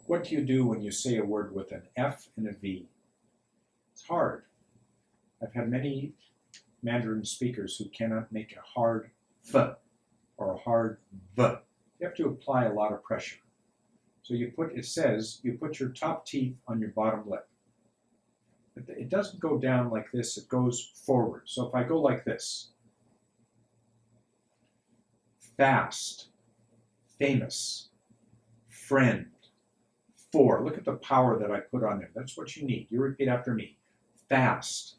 What do you do when you say a word with an F and a V? It's hard. I've had many Mandarin speakers who cannot make a hard F or a hard V. You have to apply a lot of pressure. So you put your top teeth on your bottom lip. It doesn't go down like this, it goes forward. So if I go like this, fast, famous, friend, for. Look at the power that I put on there. That's what you need. You repeat after me. Fast.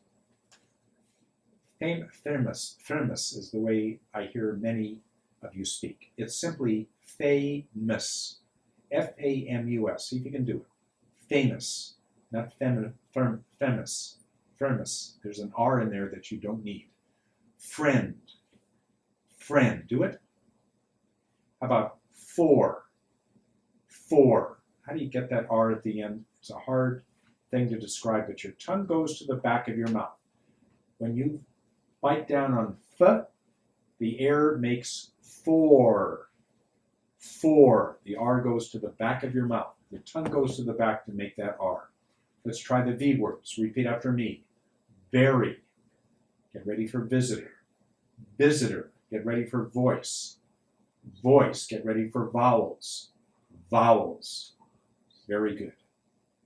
Famous is the way I hear many of you speak. It's simply famous. F-A-M-U-S. See if you can do it. Famous. Not famous. Famous. There's an R in there that you don't need. Friend. Friend. Do it. How about for? For. How do you get that R at the end? It's a hard thing to describe, but your tongue goes to the back of your mouth. When you bite down on F, the air makes for. For. The R goes to the back of your mouth. Your tongue goes to the back to make that R. Let's try the V words. Repeat after me. Very. Get ready for visitor. Visitor. Get ready for voice. Voice. Get ready for vowels. Vowels. Very good.